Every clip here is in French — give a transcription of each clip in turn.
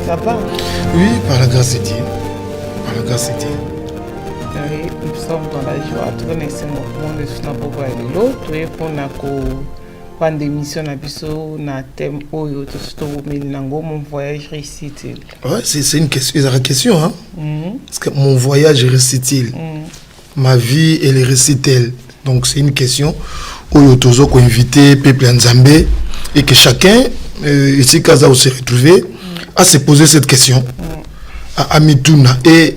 Ça va? Oui, par la grâce de Dieu. Par la grâce de Dieu. Oui, nous sommes dans la joie. Tout le monde est dans le monde. Tout est pour la émission na thème Oyo, mon voyage réussit-il? Ouais, c'est une question. C'est la question, hein? Parce que mon voyage réussit-il? Ma vie, elle réussit-elle? Donc, c'est une question. Oyo, Tozo, qu'on invité peuple Nzambé et que chacun, ici, Kaza, se retrouver à se poser cette question. À Mituna. Et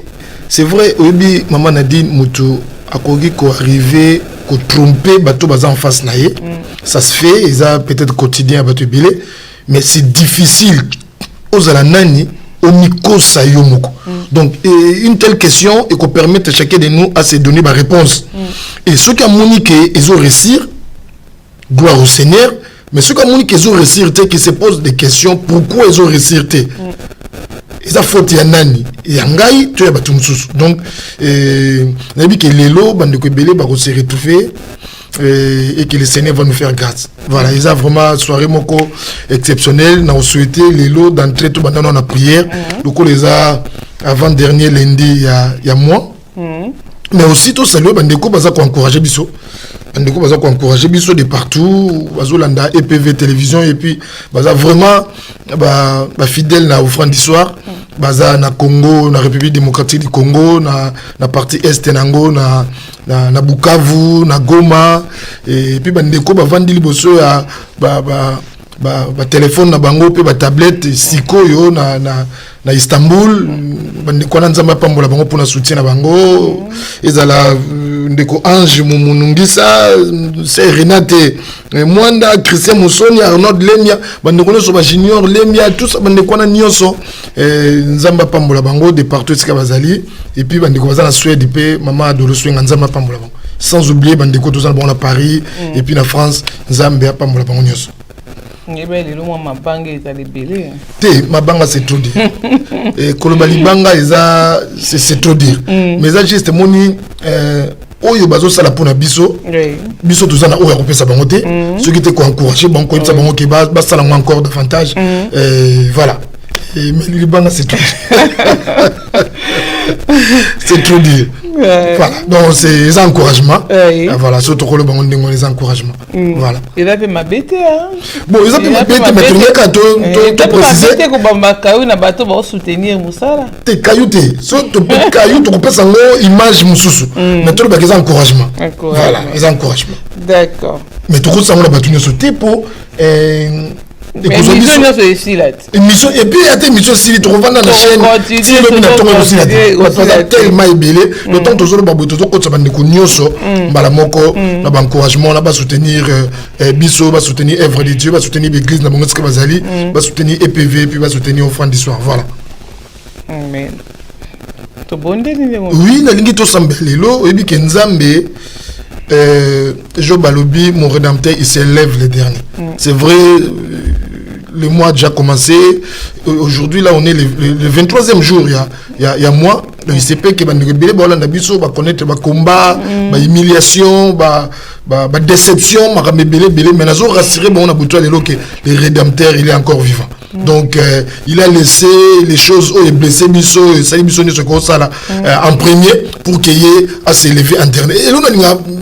c'est vrai, Obi, Maman Nadine, Moutou, à Kogi, qu'on arrive, qu'on tromper, bateau baza en face naïe. Ça se fait, ils ont peut-être quotidien à bateau bilé, mais c'est difficile. Aux alanani, au miko sayomoko. Donc, une telle question, et qu'on permette à chacun de nous à se donner ma réponse. Et ceux qui ont moniqué, ils ont réussi, gloire au Seigneur, mais ceux qui ont moniqué, ils ont réussi, qui se posent des questions, pourquoi ils ont réussi? Ils ont faute Yanani, Yangai, tu es battu moussous. Donc, on a dit que les lots, bande de Kébélé, va se retrouver et que le Seigneur va nous faire grâce. Voilà, ils ont vraiment soirée moko exceptionnelle. Nous avons souhaité les lots d'entrer tout pendant la prière. Donc, on les a avant-dernier lundi, il y a mois. Mais aussi, tout salut, bande de Kébélé, va encourager Bissot. Bandeko baza ko encourager biso de partout, bazolanda EPV télévision et puis baza vraiment ba fidèle na offrande d'histoire, baza na Congo, na République démocratique du Congo, na partie est nango na Bukavu, na Goma et puis bandeko ba vandi liboso ya ba téléphone na bango pe ba tablette sikoyo na Istanbul, bandeko na nzamba pambola bango pour na soutien na bango ezala ndeko Ange Munungisa, c'est Renate Mwanda, Christian Moussoni, Arnold Lemia, bandeko so ba junior Lemia, tout ça bandeko na nyonso nzamba pambola bango de partout esika bazali et puis bandeko baza na Suède pe maman Adolo Swenga nzamba pambola bango. Sans oublier bandeko tous bon à Paris et puis na France nzamba pambola bango nyonso. Mabanga c'est trop dire. Et Kolobalibanga c'est trop dire. Mais ça juste moni oyo bazo sala pona biso. Biso tozana oyo kopesa bango te. Ceux qui étaient encouragés bango ko bango ki ba sala encore davantage. Voilà. Et mais Libanga c'est trop. C'est trop dire. Voilà, donc c'est les encouragements. Voilà, surtout que le banc de les encouragements. Voilà. Il a fait ma bête, hein. Bon, ils ont fait ma bête, mais tu n'as pas précisé. Tu as fait ma bateau pour soutenir Moussala. Tu es caillouté. Surtout tu peux caillouter, tu peux passer en image Moussoussou. Mais tu as des encouragements. Voilà, les encouragements. D'accord. Mais tu as fait la bateau sur tes pots. Émission c'est ici là. Émission et puis il y a des émissions si tu revends dans la chaîne si le mina tombe aussi là. C'est tellement ébélé. Le temps toujours ba boto ko tsaba ndeko nyonso mbala moko na ba encouragement na ba soutenir biso ba soutenir œuvre de Dieu ba soutenir l'église na bongo tsika bazali ba soutenir EPV puis ba soutenir offrande d'histoire. Voilà. Amen. To bonde ni mo. Oui, na lingi to sambelelo ebi ke Nzambe Job Balobi, mon rédempteur, il s'élève le dernier. C'est vrai, le mois a déjà commencé. Aujourd'hui, là, on est le 23e jour. Il y a mois. Le ICP qui va nous connaître le combat, l'humiliation, la déception. Mais nous avons rassuré que le rédempteur, il est encore vivant. Donc, il a laissé les choses où il est blessé, en premier pour qu'il y ait à s'élever en dernier. Et là,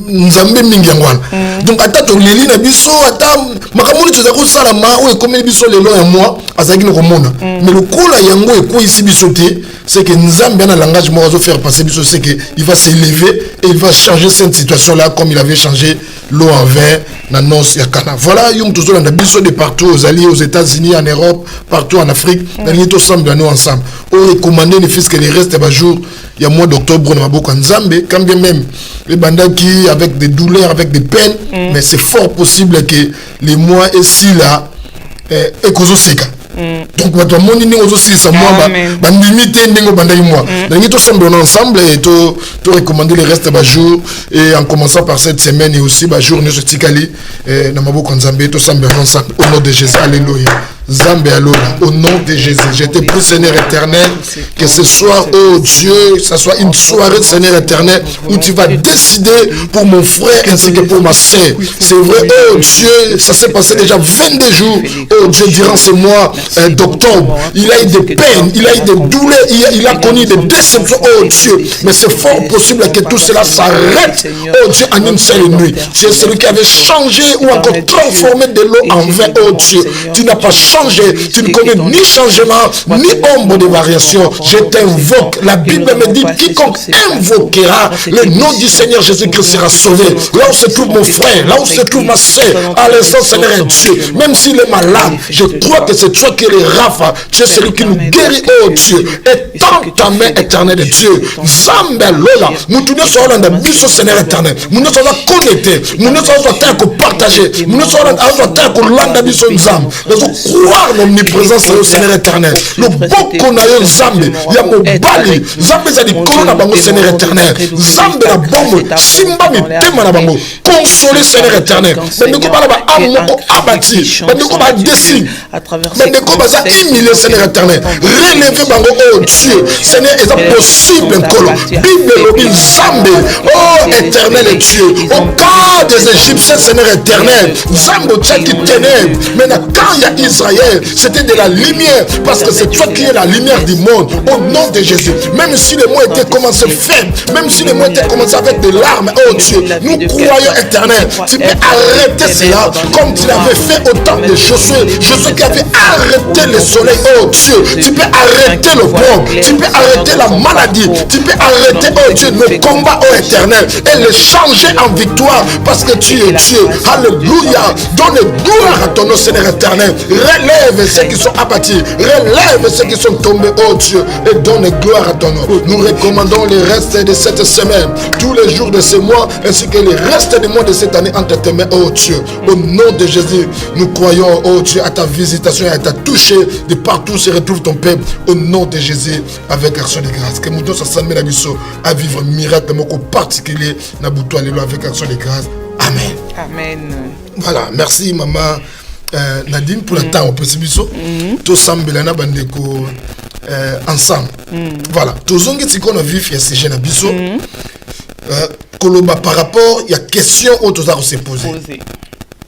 Nzambe mingi ngwana. Donc ata to leli na biso ata makamoni tza ko sala ma o ekomeli biso lelo ya moi azaki no komona. Mais le kola yango eko ici biso te, c'est que Nzambe na langage mo va faire passer biso, c'est que il va s'élever et il va changer cette situation là comme il avait changé l'eau en vin na noce ya Cana. Voilà, yom toujours na biso de partout aux alliés aux États-Unis, en Europe, partout en Afrique, na ni to semble nous ensemble. O recommander les fils que les restes ba jour il y a mois d'octobre na maboko Nzambe quand bien même les bandas qui avec des douleurs, avec des peines, mais c'est fort possible que les mois et si là et kozo seka. Donc what mon ni ozo si ça moi ba limiter ndingo bandai moi. Donc tout semble ensemble et to recommander les restes ba jour et en commençant par cette semaine et aussi ba jour nous tikali na maboko Nzambe to semble ensemble au nom de Jésus. Alléluia. Zambé Alola, au nom de Jésus. Je te prie, Seigneur éternel, que ce soir, oh Dieu, ça soit une soirée, Seigneur éternel, où tu vas décider pour mon frère ainsi que pour ma sœur. C'est vrai, oh Dieu, ça s'est passé déjà 22 jours, oh Dieu, durant ce mois d'octobre. Il a eu des peines, il a eu des douleurs, il a connu des déceptions, oh Dieu. Mais c'est fort possible que tout cela s'arrête, oh Dieu, en une seule nuit. Tu es celui qui avait changé ou encore transformé de l'eau en vin, oh Dieu. Tu n'as pas changé, tu ne connais ni changement, ni ombre de variation. Je t'invoque. La Bible me dit, quiconque invoquera le nom du Seigneur Jésus-Christ sera sauvé. Là où se trouve mon frère, là où se trouve ma soeur, à l'instant, Seigneur est Dieu. Même s'il est malade, je crois que c'est toi qui es Rapha. Tu es celui qui nous guérit, oh Dieu. Étends ta main éternelle de Dieu. Zambé Lola, nous tous sommes dans le biso, Seigneur éternel. Nous nous sommes connectés, nous nous sommes partagés, nous nous sommes landa biso nzambe. Nous croire l'omniprésence au Seigneur éternel. Le boko na yo Zambé, ya mobali, Zambé za dikolo na bango Seigneur éternel. Zambé la bombe, simba mitema na bango. Consoler Seigneur éternel. Bandeko bala ba amoko abati, bandeko ba desi, bandeko ba za humilier Seigneur éternel. Relever bango oh Dieu. Seigneur, est possible encore. Bible lobi Zambé, oh éternel et Dieu. Au cas des Égyptiens, Seigneur éternel, Zambé qui ténèbres. Maintenant, quand il y a Israël, c'était de la lumière, parce que c'est toi qui es la lumière du monde, au nom de Jésus. Même si les mots étaient commencés faibles, même si les mots étaient commencés avec des larmes, oh Dieu, nous croyons éternel, tu peux arrêter cela, comme tu l'avais fait au temps de Josué. Josué qui avait arrêté le soleil, oh Dieu, tu peux arrêter le pauvre, tu peux arrêter la maladie, tu peux arrêter, oh Dieu, le combat, oh éternel, et le changer en victoire, parce que tu es Dieu. Alléluia. Donne gloire à ton nom, Seigneur éternel. Relève ceux qui sont abattus, relève ceux qui sont tombés, oh Dieu, et donne gloire à ton nom. Nous recommandons le reste de cette semaine, tous les jours de ce mois, ainsi que le reste du mois de cette année entre tes mains, oh Dieu. Au nom de Jésus, nous croyons, oh Dieu, à ta visitation et à ta touche de partout où se retrouve ton peuple. Au nom de Jésus, avec action de grâce. Que nous donne à vivre un miracle particulier avec action de grâce. Amen. Amen. Voilà, merci maman Nadine pour le temps au Pessibiso. Tout Sambelana Bandeko ensemble. Voilà, tout ce qu'on a vu ici chez Nabiso. Koloba par rapport, il y a question où tout ça se poser.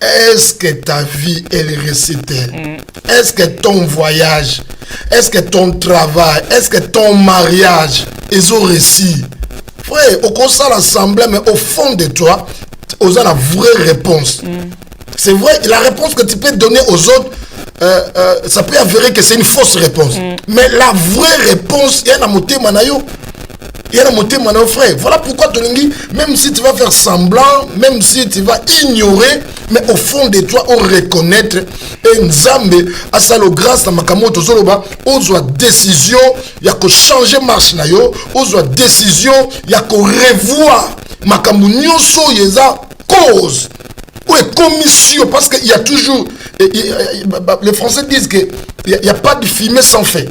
Est-ce que ta vie elle est récitée? Est-ce que ton voyage, est-ce que ton travail, est-ce que ton mariage ils ont réussi? Frère, au conseil l'assemblée, mais au fond de toi, aux la vraie réponse. C'est vrai, la réponse que tu peux donner aux autres, ça peut avérer que c'est une fausse réponse. Mais la vraie réponse, il y a un moté manayo. Il y a un moté manayo, frère. Voilà pourquoi tu dis, même si tu vas faire semblant, même si tu vas ignorer, mais au fond de toi, on reconnaître et Nzambe, à ça le grâce à Makamoto Zoloba, on doit décision, il y a que changer marche na yo, on doit décision, il y a que revoir Makambo nyonso yeza cause ou commission, parce qu'il y a toujours, les Français disent que il n'y a pas de fumée sans feu.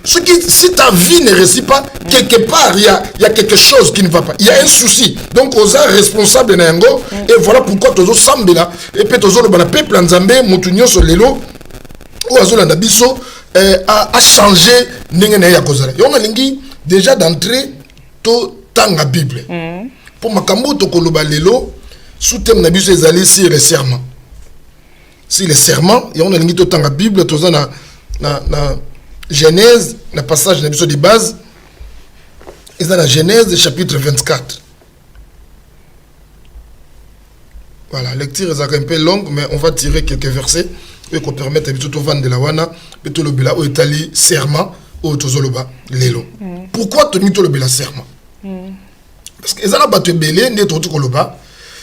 Si ta vie ne réussit pas, quelque part, il y a quelque chose qui ne va pas. Il y a un souci. Donc, aux responsables de Nango, et voilà pourquoi Tozo Sambela, et puis Tozo le peuple en Zambé, Moutounio sur l'élo, ou Azola Nabiso, a changé Nengene Yakozala. Et on a déjà d'entrée, tout dans la Bible. Pour Makambo, Tokoloba Lelo, sous thème Nabiso, ils allaient sur les serments. Si les serments, et on a tout dans la Bible, tout dans la Genèse, le passage de base, et dans la Genèse, chapitre 24. Voilà, la lecture est un peu longue, mais on va tirer quelques versets et qu'on permette à tout vendre de la wana, et tout le bela, ou Italie, serment, ou tout zoloba, l'élo. Pourquoi tu mis tout le bela serment? Parce que les battu belé, n'est tout koloba.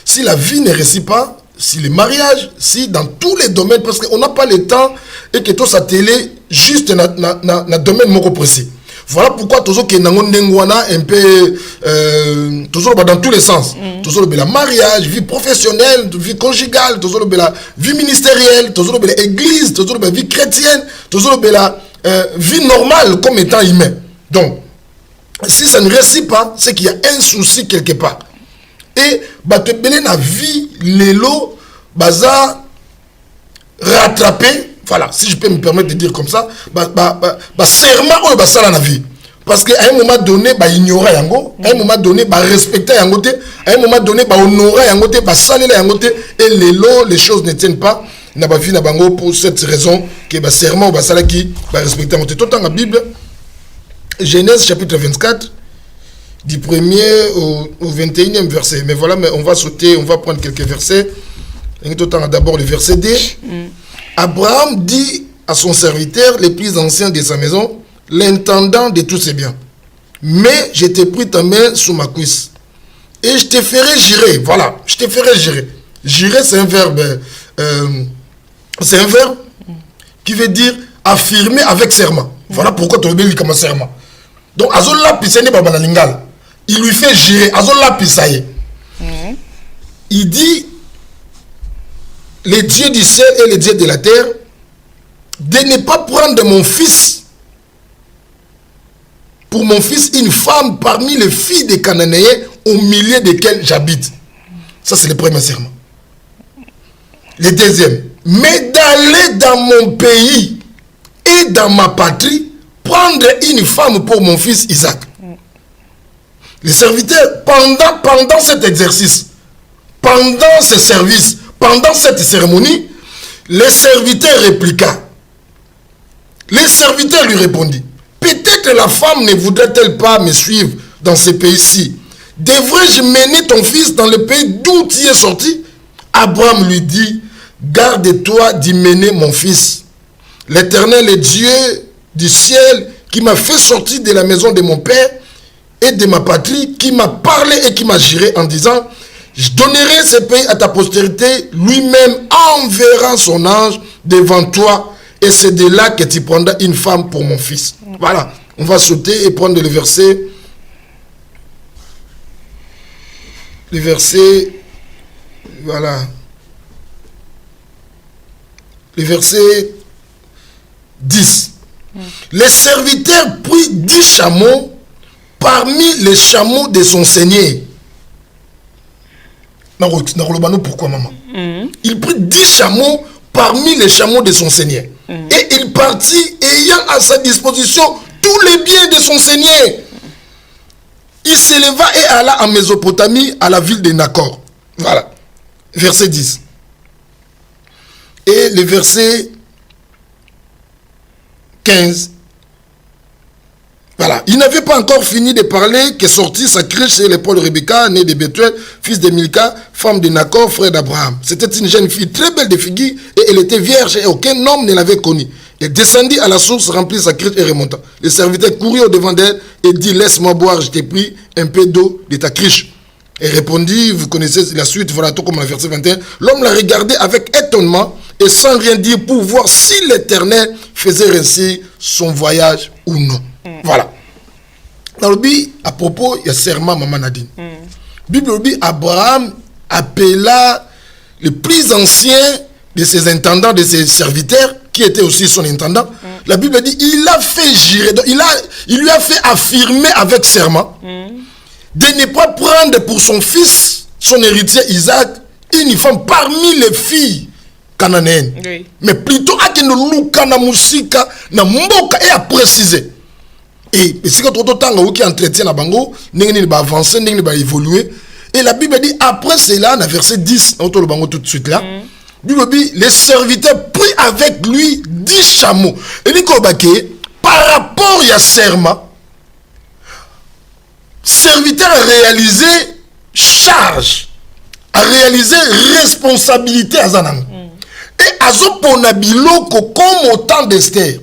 Si la vie ne réussit pas, si le mariage, si dans tous les domaines, parce qu'on n'a pas le temps et que tout ça télé juste dans le domaine moko précis. Voilà pourquoi toujours que un peu toujours dans tous les sens. Toujours le mariage, vie professionnelle, vie conjugale, toujours le vie ministérielle, toujours le église, toujours la vie chrétienne, toujours le vie normale comme étant humain. Donc, si ça ne réussit pas, c'est qu'il y a un souci quelque part. Et la vie, l'élo, baza rattrapé, Voilà, si je peux me permettre de dire comme ça, serment ça la vie. Parce qu'à un moment donné, ignorer yango, à un moment donné, respecter yango, à un moment donné, honorer yango, saluer yango, et les choses ne tiennent pas. Na ba vie na bango pour cette raison que serment ça la qui respecter yango. Tout dans la Bible, Genèse chapitre 24, du 1er au 21e verset. Mais voilà, mais on va sauter, on va prendre quelques versets. D'abord le verset D. Abraham dit à son serviteur, le plus ancien de sa maison, l'intendant de tous ses biens: mais je te pris ta main sous ma cuisse et je te ferai jurer. Voilà, je te ferai jurer. Jurer, c'est un verbe qui veut dire affirmer avec serment. Voilà pourquoi tu le comme un serment. Donc azola pisene baba lingala, il lui fait jurer azola pisaye. Il dit: les dieux du ciel et les dieux de la terre, de ne pas prendre mon fils, pour mon fils, une femme parmi les filles des Cananéens au milieu desquels j'habite. Ça, c'est le premier serment. Le deuxième: mais d'aller dans mon pays et dans ma patrie, prendre une femme pour mon fils Isaac. Les serviteurs, pendant cet exercice, pendant ce service, pendant cette cérémonie, les serviteurs répliqua. Les serviteurs lui répondit: peut-être la femme ne voudrait-elle pas me suivre dans ce pays-ci? Devrais-je mener ton fils dans le pays d'où tu es sorti? Abraham lui dit: garde-toi d'y mener mon fils. L'Éternel est Dieu du ciel qui m'a fait sortir de la maison de mon père et de ma patrie, qui m'a parlé et qui m'a juré en disant: je donnerai ce pays à ta postérité, lui-même enverra son ange devant toi, et c'est de là que tu prendras une femme pour mon fils. Voilà, on va sauter et prendre le verset. Le verset, voilà. Le verset 10. Les serviteurs prit 10 chameaux parmi les chameaux de son seigneur. Pourquoi, maman? Il prit 10 chameaux parmi les chameaux de son seigneur. Et il partit ayant à sa disposition tous les biens de son seigneur. Il s'éleva et alla en Mésopotamie, à la ville de Nacor. Voilà. Verset 10. Et le verset 15. Voilà. Il n'avait pas encore fini de parler que sortit sa cruche chez l'épaule de Rebecca, née de Bethuel, fils de Milka, femme de Nacor, frère d'Abraham. C'était une jeune fille très belle de figure et elle était vierge et aucun homme ne l'avait connue. Elle descendit à la source, remplit sa cruche et remonta. Le serviteur courut au-devant d'elle et dit: laisse-moi boire, je t'ai pris un peu d'eau de ta cruche. Elle répondit, vous connaissez la suite, voilà tout comme le verset 21. L'homme la regardait avec étonnement et sans rien dire pour voir si l'Éternel faisait réussir son voyage ou non. Voilà. Dans le Bible, à propos, il y a serment, maman Nadine. Bible dit: Abraham appela le plus ancien de ses intendants, de ses serviteurs, qui était aussi son intendant. La Bible dit: il a fait jurer, il lui a fait affirmer avec serment de ne pas prendre pour son fils, son héritier Isaac, une femme parmi les filles cananéennes. Oui. Mais plutôt à que nous lukana musika na mboka et à préciser. Et c'est quand on entend qui entretient la bango, n'engni va avancer, n'engni va évoluer. Et la Bible dit après cela, dans verset 10, on le bango tout de suite là. La Bible dit: les serviteurs prirent avec lui 10 chameaux. Et dit par rapport à serment, serviteur a réalisé charge, a réalisé responsabilité à Zanang. Et à Zopona Biloko, comme au temps d'Esther,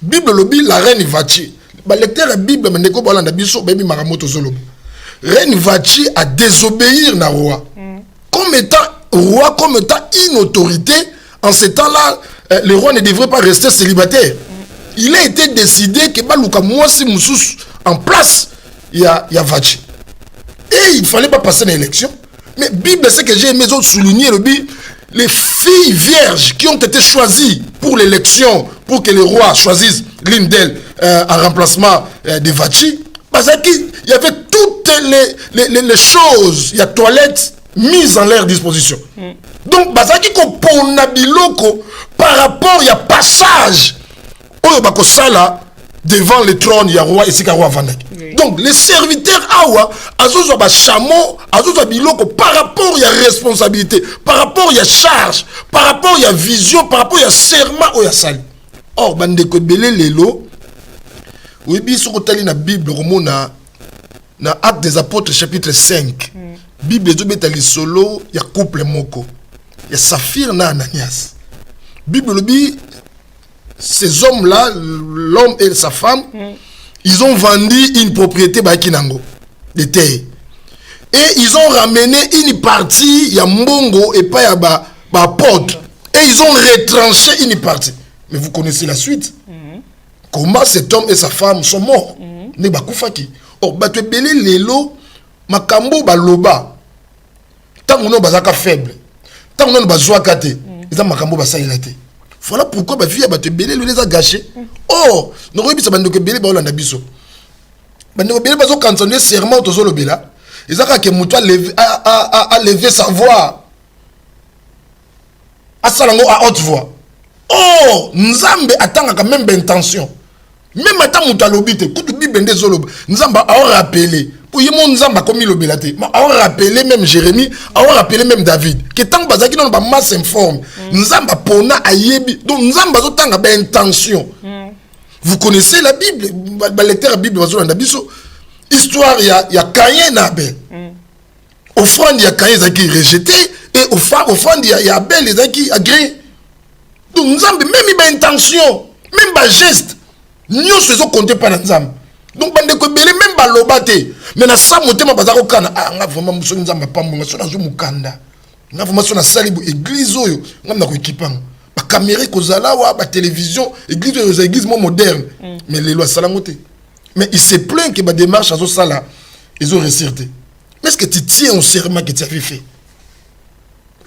Bible lobby, la reine Vachi. Le lecteur de la Bible, reine Vachi a désobéir na roi. Comme étant roi, comme étant une autorité, en ce temps-là, le roi ne devrait pas rester célibataire. Il a été décidé que Balouka Mouassi Moussous en place, il y a Vachi. Et il ne fallait pas passer l'élection. Mais Bible, c'est que j'ai aimé souligner le Bible, les filles vierges qui ont été choisies pour l'élection, pour que le roi choisisse l'une d'elles en remplacement de Vachi, parce qu'il y avait toutes les choses, il y a toilettes mises en leur disposition. Donc, parce qu'il y a par rapport ya passage oyo bakosala devant le trône ya roi esika roi vandaki. Donc les serviteurs awa azozwa ba chameau, azozwa biloko par rapport ya responsabilité, par rapport ya charge, par rapport ya vision, par rapport ya serment oyo sali. Or bandeko belé lelo oui biso kotali na Bible komona na Actes des Apôtres chapitre 5. Bible ezobeta lisolo ya couple moko ya Saphir na Ananias. Bible le dit ces hommes-là, l'homme et sa femme, ils ont vendu une propriété Bakinango, de terre. Et ils ont ramené une partie, ya mbongo et pas ya ba porte. Et ils ont retranché une partie. Mais vous connaissez la suite. Comment cet homme et sa femme sont morts. Ne bakufaki. Or, batwe belé lelo, makambo baloba. Tant on bazaka faible. Tant on bazwa kate. Ils ont makambo basailate. Voilà pourquoi ma fille a battu belé les a gâché. Oh, nous avons dit que belé ba olanda biso. Bando belé bazo cantonner serment to zolo bela. Ils a que muto a lever sa voix. A salango à haute voix. Oh, nzambe atanga quand même intention. Même attend muto a lobité, tout bible ndé zolo. Nzamba a rappelé. Pour y mon nzamba comme il obélate. Mais a rappelé même Jérémie, a rappelé même David. Que tant bazaki non ba masse informe. Nzamba pona ayebi. Donc nzamba zo tanga ba intention. Vous connaissez la Bible, ba lecteur Bible bazo na biso. Histoire ya Caïn et Abel. Offrande ya Caïn zaki rejeté et offrande ya Abel zaki agréé. Donc nzamba même ba intention, même ba geste. Nous se sont comptés par nzamba. Donc bande ko belé même balobate. Mais na sa motema bazako kana nga vraiment muso nzamba pambonga so na zo mukanda. Nga vraiment so na salibu église oyo nga na ko équipant. Ba caméra ko zala wa ba télévision, église moderne. Mais les lois salamoté. Mais il se plaint que ba démarche azo sala ils ont resserté. Mais est-ce que tu tiens au serment que tu avais fait?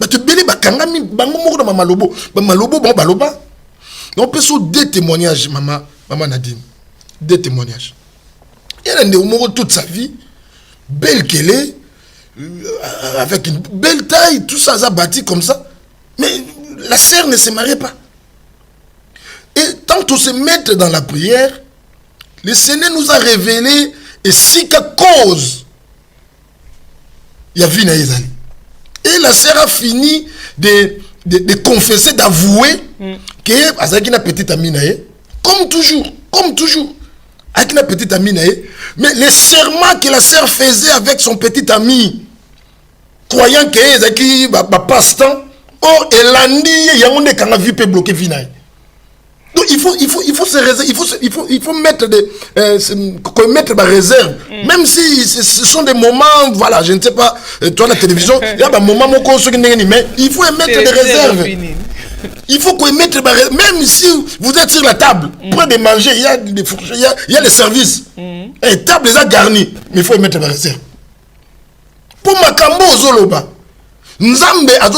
Ba te belé ba kangami bango moko na malobo, ba malobo bon baloba. Donc on peut sur deux témoignages maman Nadine. Deux témoignages. Il y a un toute sa vie, belle qu'elle est, avec une belle taille, tout ça a bâti comme ça. Mais la sœur ne se mariait pas. Et tant on se met dans la prière, le Seigneur nous a révélé et si qu'à cause, il y a vu Naïzali. Et la sœur a fini de confesser, d'avouer que Azaki n'a petite amie Naï, comme toujours. Avec la petite amie, mais les serments que la sœur faisait avec son petit ami, croyant que passe-temps, or elle a dit il y a un qui a vu bloquer Vinaï. Donc il faut se réserver, il faut mettre mettre des réserves, même si ce sont des moments, voilà, je ne sais pas, toi la télévision, il y a des moments mais il faut mettre des réserves. Il faut qu'on mette, même si vous êtes sur la table, près de manger, il y a des fourchettes, il y a les services. Et table les a garnis, mais il faut mettre des réserves. Pour Makambo Zoloba, Nzambe a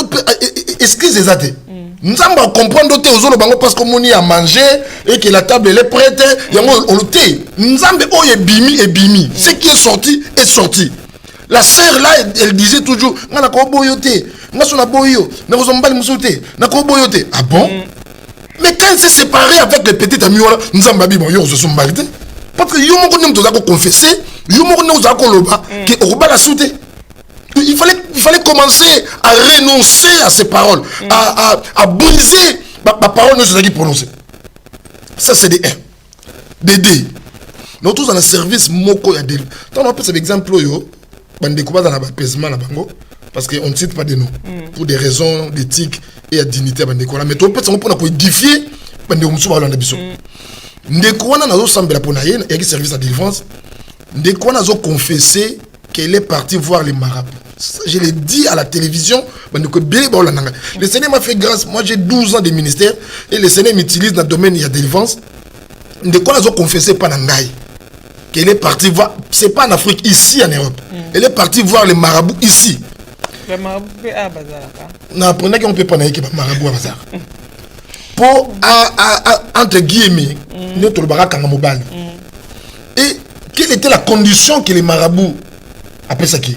excuse les athées. Nzambe a comprendre que Zoloba parce qu'on y a mangé et que la table elle est prête, il y a on le thé. Nzambe oh est bimi. Ce qui est sorti est sorti. La sœur là, elle disait toujours, na ko boyote, na sona boyo, na ko zombali musote, na ko boyote. Ah bon? Mais quand elle s'est séparée avec les petites amies, nous avons dit bon, yo se sont mariés. Parce que yo moko nous avons confessé, yo moko nous avons loba que oba la souté. Il fallait commencer à renoncer à ces paroles, à briser ma parole ne s'est prononcée. Ça c'est des 1. Des 2. Nous tous dans le service moko ya des. Tant on peut cet exemple yo. Parce qu'on ne cite pas de noms pour des raisons d'éthique et de dignité. Mais on peut édifier service à délivrance. Confessé qu'elle est partie voir les marabouts. Je l'ai dit à la télévision. Le Seigneur m'a fait grâce. Moi j'ai 12 ans de ministère et le Seigneur m'utilise dans le domaine de la délivrance. Confessé par Nangaï. Qu'elle est partie voir, c'est pas en Afrique, ici en Europe. Elle est partie voir les marabouts ici. Les marabouts à Bazar. Non, apprenez qu'on peut pas naïque les marabouts à Bazar. Pour, entre guillemets, notre barak en mobile. Et quelle était la condition que les marabouts appellent ça qui?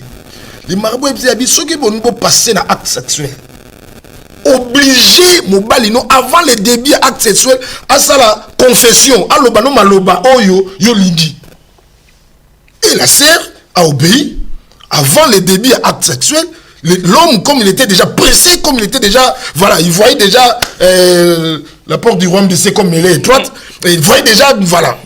Les marabouts, ils disaient, ceux qui vont passer dans l'acte sexuel. obligé mobali non avant le début à acte sexuel à ça la confession à l'obano maloba oyo yo lingi. Et la sœur a obéi avant le début à acte sexuel. L'homme, comme il était déjà pressé, comme il était déjà, voilà, il voyait déjà la porte du royaume de C comme elle est étroite, et il voyait déjà, voilà.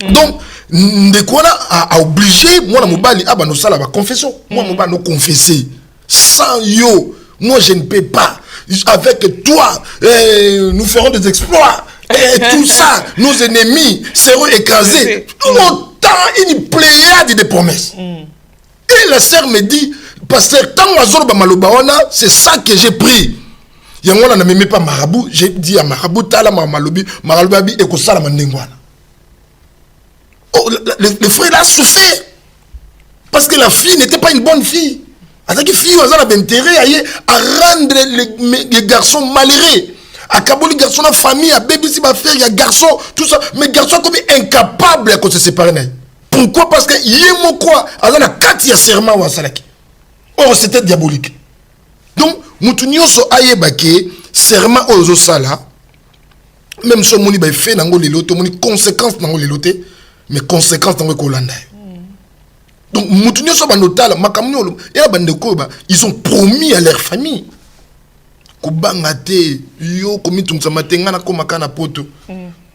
Donc, Ndekwana a obligé, moi, la mobali, ah, bah, nous, ça, la confession. Moi, mobali, nous confesser. Sans yo, moi, je ne peux pas. Avec toi, nous ferons des exploits. Et tout ça, nos ennemis seront écrasés. Autant une pléiade de promesses. Et la sœur me dit, pasteur, tant que c'est ça que j'ai pris. Il y a un même pas marabout, j'ai dit à marabout, tala malobi, marabout et que ça la mandengwana. Oh, le frère a souffert parce que la fille n'était pas une bonne fille. Avec fille, elle a intérêt à rendre les garçons malheureux. À Kabul, les garçons, la famille, à bébé, si ma frère, il y a garçon, tout ça, mais garçon comme incapable à se séparer. Pourquoi? Parce que yémo quoi, alors la carte il y a serment ou salaki. Or c'était diabolique. Donc mutunio so ayebake serment aux sala. Même si moni ba fait nango lelo to moni conséquences nango lelo te, mais conséquences nango ko landa. Donc mutunio so banotala makamno ya bandeko ba ils ont promis à leur famille. Ko bangate yo komi tungsa matenga na ko makana poto.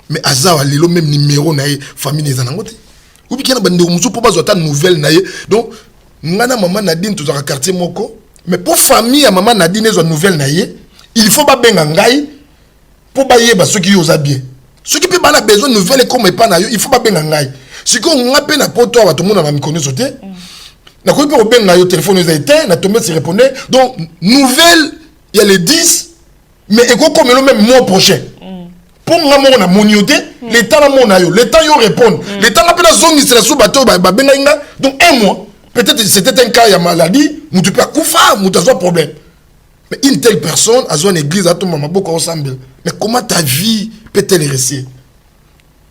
Mais azawa lelo même numéro na famille les anangote. Ou bien bande musu pour pas zoter nouvelle naie donc ngana maman Nadine tout dans quartier moko mais pour famille à maman Nadine les nouvelle naie il faut pas benga ngai pour bailler ba ceux qui osent bien ceux qui peut pas besoin de nouvelles comme pas na yo il faut pas benga ngai si ko ngape na poto wa tout monde va me connaître sauter na ko peut benga yo téléphone les éteint na tomber se répondre donc nouvelle il y a les 10 mais et comme le même mois prochain pour moi on a monioté l'état là mon ayo l'état yo répondre l'état là peut zone c'est la sous bateau ba benga inga donc un mois peut-être c'était un cas il y a maladie nous tu peux koufa nous t'as problème mais une telle personne a une église à tout moment beaucoup ensemble mais comment ta vie peut-elle rester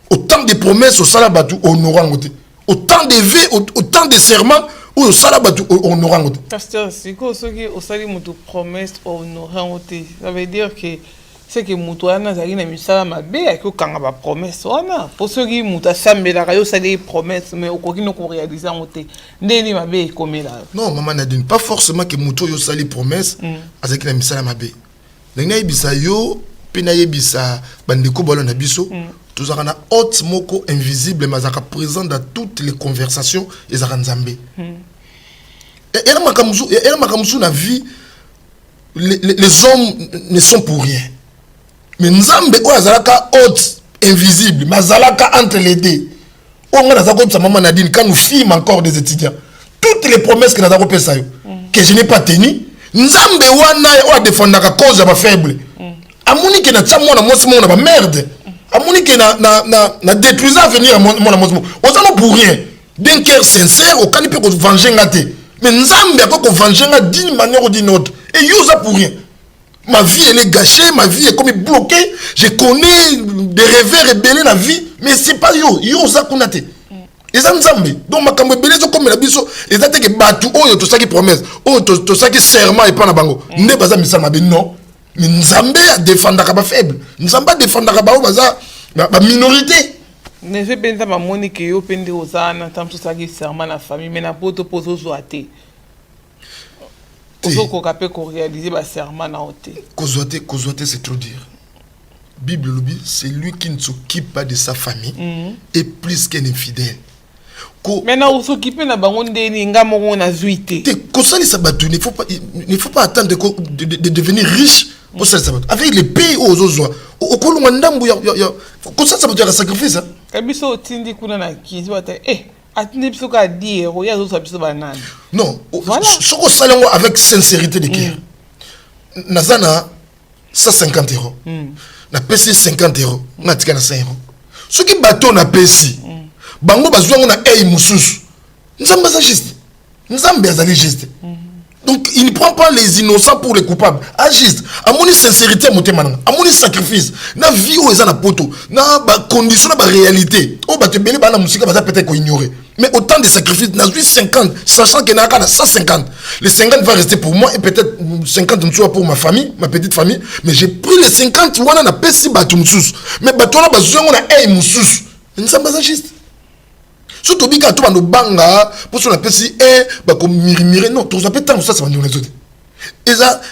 autant de promesses au salabatu honorant autant de vœux autant de serments au salabatu honorant pasteur c'est quoi ce qui au sali mutu promesse honorant ça veut dire que c'est que mutuana zali na misala mabe ako kanga ba promesse wana pour ceux qui muta sambela kayo sali promesse mais okoki no ko réaliser ngote ndeni mabe komela non maman Nadine pas forcément que muto yo sali promesse avec na misala mabe ndena ibisa yo pena yebisa bandeko bolo na biso tous na haute moko invisible mazaka présent dans toutes les conversations ezaka nzambe et la makamusu na vie les hommes ne sont pour rien. Mais Nzambe o azalaka haute invisible, mais azalaka entre les deux. On a comme sa maman Nadine quand nous filmons encore des étudiants. Toutes les promesses que nous avons faites que je n'ai pas tenues, Nzambe wana o défendre la cause de ma faible. Amoni que na tsamona na mosimo na merde. Amoni que na détruisant venir mon mosimo. On s'en pour rien. D'un cœur sincère, au canipé pour venger ngate. Mais Nzambe a pas venger d'une manière ou d'une autre. Et yosa pour rien. Ma vie elle est gâchée, ma vie est comme bloquée. Je connais des rêves rebelles la vie, mais c'est pas yo ça qu'on a été. Et ça Nzambe. Donc ma kambe belé comme la biso, et ça que batu oh to ça qui promesse, oh to ça qui serment et pas na bango. Ne baza misa mabe non. Mais Nzambe a défendre ba faible. Nzambe défendre ba baza ba minorité. Ne fait pas ma monique yo pende ozana tant tout ça qui serment la famille mais na poto pozo zoate. Réaliser ma serment na ote. Kozoate c'est trop dire. Bible lobby, c'est lui qui ne s'occupe pas de sa famille et plus qu'un infidèle. Maintenant on s'occupe na bango ndeni nga moko na zuité. Kosali sabatu, il faut pas attendre de devenir riche pour ça sabatu. Avec les pays aux autres, au kolonga ndambu ya kosali sabatu ya sacrifice. Kabiso tindi kuna na kizi wate atinde biso ka dire o ya zo sabiso banani. Non, ce qu'on salango avec sincérité de cœur. Nazana 150 euros. Na pesi 50 euros, na tika na 5 euros. Ce qui bateau na pesi. Bango bazwa na mususu. Nzambe za juste. Nzambe azali juste. Donc, il ne prend pas les innocents pour les coupables. Agiste. À mon sincérité, à mon sacrifice, na vie où ils ont la poto, na condition, na réalité. Oh, bah, tu es la musique, peut-être qu'on ignorer. Mais autant de sacrifices, na 50, sachant qu'il y en a 150. Les 50 vont rester pour moi et peut-être 50 pour ma famille, ma petite famille. Mais j'ai pris les 50, on a pessi batumsus. Mais batona bazouan, on a un moussous. Nous sommes pas agistes. Surtout quand tu vas nous banga pour son appel si bah comme mirer non tu appelles tant ça va nous les autres et ça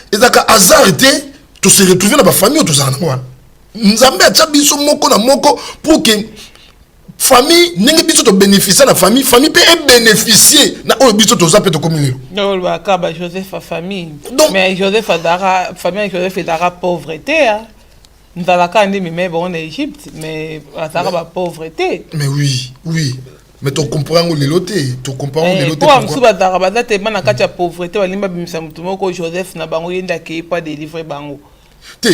hasard était tu se retrouver dans ma famille tout ça moi nous avons à biso moko na moko pour que famille n'engue biso to bénéficier la famille peut bénéficier na o biso to ça peut to comme lelo non ba ka ba Joseph a famille mais Joseph Adara famille Joseph Adara pauvreté hein nous avons quand même mais bon en Égypte mais Adara ba pauvreté mais oui mais tu comprends où les lotés, tu comprends où les lotés. Pourquoi tu es dans la pauvreté, Joseph n'a pas délivré bango.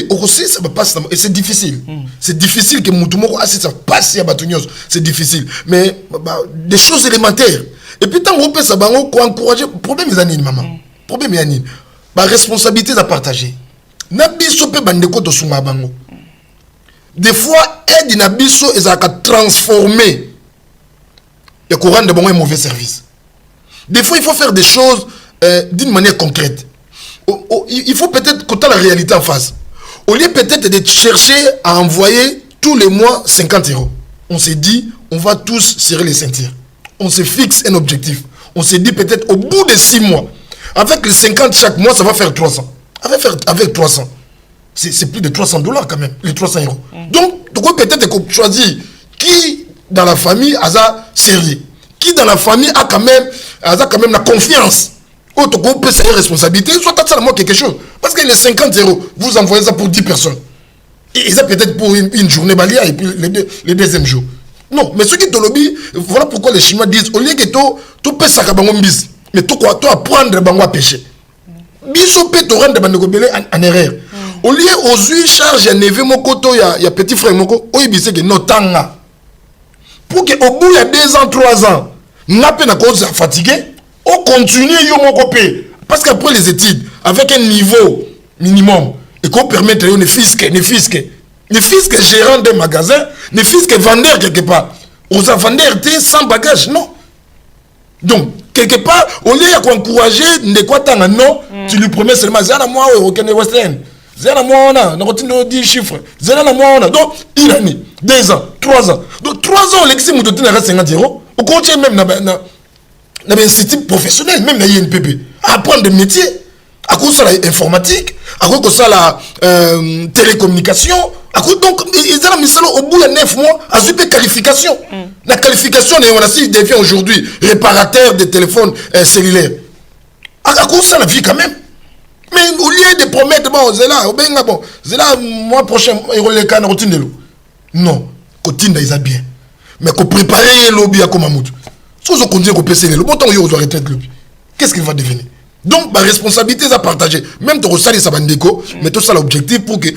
Aussi ça va passer et c'est difficile. C'est difficile que Moutoumoko ça passe à Batunios, c'est difficile. Mais des choses élémentaires. Et puis tant qu'on peut ça bango pour encourager problème les années maman. Problème les années. Ba responsabilité à partager. Na biso pe bandeko to sunga bango. Des fois aide na biso et ça transformer et qu'on rende bon un mauvais service. Des fois, il faut faire des choses d'une manière concrète. Il faut peut-être que tu as la réalité en face. Au lieu peut-être de chercher à envoyer tous les mois 50 €. On s'est dit, on va tous serrer les ceintures. On se fixe un objectif. On s'est dit peut-être au bout de 6 mois, avec les 50 chaque mois, ça va faire 300. Avec 300. C'est plus de 300 $ quand même, les 300 €. Donc, tu peux peut-être choisir qui dans la famille a sérieux, qui dans la famille a quand même la confiance. Autre groupe peut faire responsabilité, soit ça moi quelque chose. Parce que les 50 €, vous envoyez ça pour 10 personnes. Et ça peut-être pour une journée balia et puis le deuxième jour. Non, mais ceux qui te lobby, voilà pourquoi les Chinois disent au lieu que tu peux ça bis, mais tu apprendre bango à pêcher. Biso peut te rendre bango belé en erreur. Au lieu aux huit charges à neve moko to ya petit frère moko, o yebise que notanga. Pour qu'au bout de 2 ans, 3 ans, n'a pas de cause fatigué, on continue parce qu'après les études, avec un niveau minimum, et qu'on permette de ne fisque gérant des magasins, ne fisque vendeur quelque part. Aux vendeurs sans bagage, non. Donc, quelque part, au lieu d'encourager, non, tu lui promets seulement, moi, aucun Western. Zéna moi on a, on 10 chiffres. Zéna moi on a. Donc, il a mis 2 ans, 3 ans. Donc, 3 ans, l'exi moutoté n'a 50 €. On continue même dans un institut professionnel, même dans l'INPP. Apprendre des métiers. À cause de l'informatique, à cause de la télécommunication. Donc, ils ont mis ça au bout de 9 mois à super qualification. La qualification, on a si devient aujourd'hui réparateur de téléphones cellulaires. À cause de la vie quand même. Mais au lieu de promettre, bon, c'est là, mois prochain, il y a le canard au Tindelo. Non, Kotinda, ils ont bien. Mais qu'on prépare le lobby à Komamout. Si on continue à passer le bon temps, on doit arrêter le lobby. Qu'est-ce qu'il va devenir? Donc, ma responsabilité, c'est à partager. Même tu as ça bandeko, mais tout ça l'objectif pour que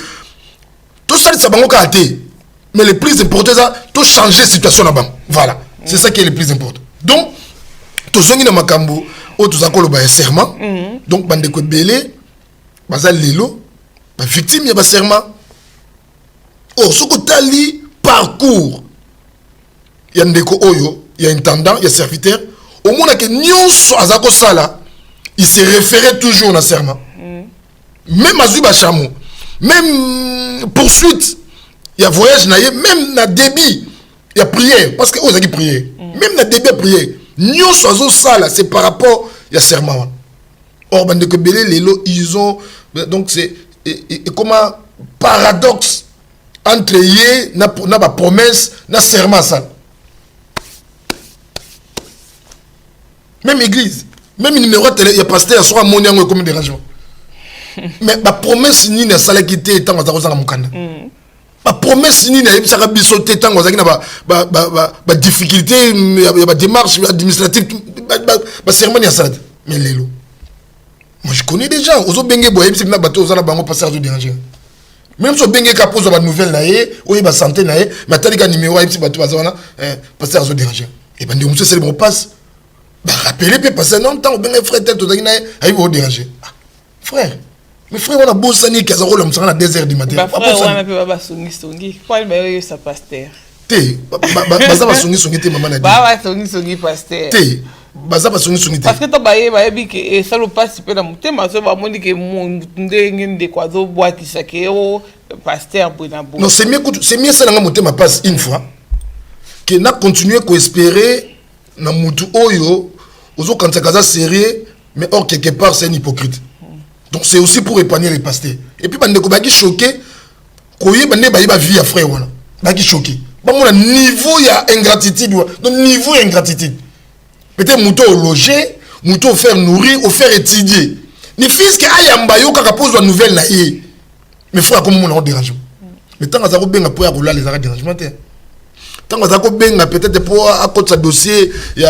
tout ça, ça va être. Mais le plus important, c'est de changer la situation là-bas. Voilà. C'est ça qui est le plus important. Donc, tout ça, il y a Makambo, tout ça, il y a serment. Donc, bandeko belé. Bazal lilo, la victime y a serment. Oh, ce que tu as lu, parcours. Il y a un déco oyo, il y a un intendant, il y a un serviteur. Au moins, que nyonso azako sala, il se référait toujours à serment. Même à Zubachamo, même poursuite, il y a voyage, même na débit, il y a prière. Parce que vous avez prié. Même na débit, prière. Nyonso azo sala, c'est par rapport, il y a serment. Or, bandeko belé, lelo, ils ont. Donc, c'est comme un paradoxe entre yé, na promesse, na serment. Ça. Même église, même numéro de télé, il y a pasteur, soit mon yango comme dérangement. Mais ma promesse, ni na sala qui était tant à Mukanda. Ma promesse, ni na yebisaka bisoté tant à difficulté, il y a démarche administrative, serment, il y a ça. Mais lelo. Moi je connais des gens, aux bengue boye c'est na bateau za bango passer à déranger. Même si bengue ka pose ba nouvelle naé, ou ba santé naé, mais tali ka numéro yebisi bateau za wana passer à déranger. Et ben de monsieur c'est bon passe. bah rappeler peut passer non temps bien frère tel tout ça il va déranger frère mais frère on a beau sani qui a rôle comme ça à 2h du matin bah frère on a peu ba songi quoi mais ça pasteur té baza ba songi té maman na dit bah songi pasteur té baza ba songi té parce que to ba bi que ça le passe peu na mutema so ba moni que ndenge de kwazo boîte sake o pasteur bona bo non c'est mieux ça na mutema passe une fois que na continuer ko espérer na mutu oyo ozo kanza kaza sérieux mais or quelque part c'est un hypocrite. Donc c'est aussi pour épargner les pasteurs. Et puis bande ko baki choqué koye bande ba yiba vie à frère wana. Baki choqué. Ba mon niveau ya ingratitude donc niveau ingratitude. Peut-être muto loger, muto faire nourrir, ou faire étudier. Ni fils que ayamba yo kaka pose une nouvelle na yé. Mais frère comme mon dérange. Mais tant que ça ko benga pour ya ko la les arrêts dérangement té. Tant que ça ko benga peut-être pour à côté sa dossier il y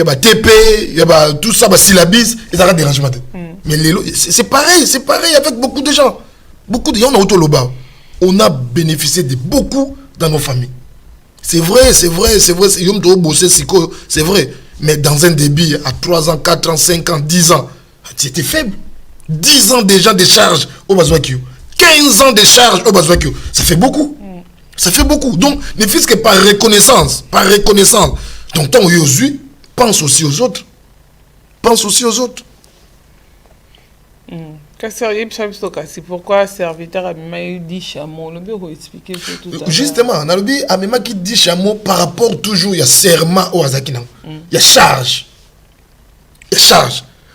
a TP, il y a tout ça, syllabis, et ça va déranger. Mais c'est pareil avec beaucoup de gens. Beaucoup de gens, on a bénéficié de beaucoup dans nos familles. C'est vrai, c'est vrai. Mais dans un débit, à 3 ans, 4 ans, 5 ans, 10 ans, c'était faible. 10 ans déjà de charges au Bazouakio. 15 ans de charges au Bazouakio. Ça fait beaucoup. Ça fait beaucoup. Donc, ne fût-ce que par reconnaissance. Donc, tant aujourd'hui, pense aussi aux autres. C'est pourquoi serviteur a même dit chameau. On peut expliquer tout ça. Justement, on a dit a même qui dit chameau par rapport toujours il y a serment au Azakina. Il y a charge.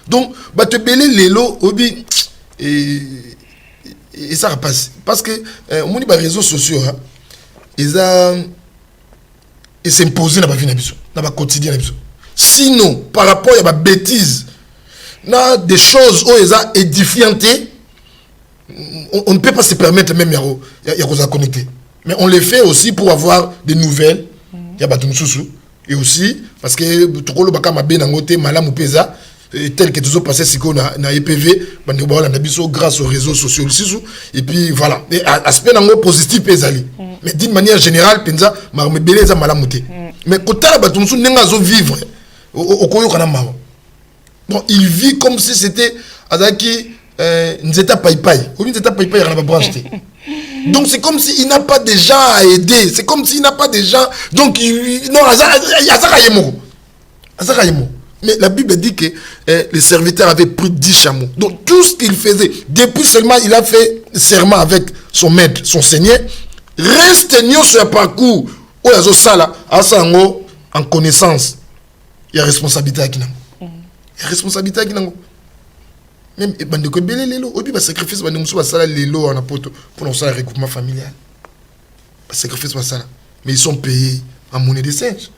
Donc, bah te belé l'élo obi et ça passe parce que on dit les réseaux sociaux ils s'imposent dans la vie dans la quotidien. Sinon, par rapport à ma bêtise, des choses où ils ont édifiantes, on ne peut pas se permettre même à connecter. Mais on les fait aussi pour avoir des nouvelles. Et aussi, parce que tout le monde malam ou pesa, tel que tout ça passé na EPV, grâce aux réseaux sociaux. Et puis voilà. Aspect positif pesali. Mais d'une manière générale, penza, mais quand tu as vivre, bon, il vit comme si c'était Azaki Nzeta Paipai. Donc c'est comme s'il n'a pas de gens à aider. C'est comme s'il n'a pas de gens. Donc non, mais la Bible dit que les serviteurs avaient pris 10 chameaux. Donc tout ce qu'il faisait, depuis seulement il a fait serment avec son maître, son seigneur, reste sur le parcours où il y a ça en connaissance. Il y a responsabilité à qui même bande ko belé lelo obi ba sacrifice bande musu ba sala lelo en apoto pour nous faire regroupement familial. Ba sacrifice ba sala mais ils sont payés en monnaie de singe.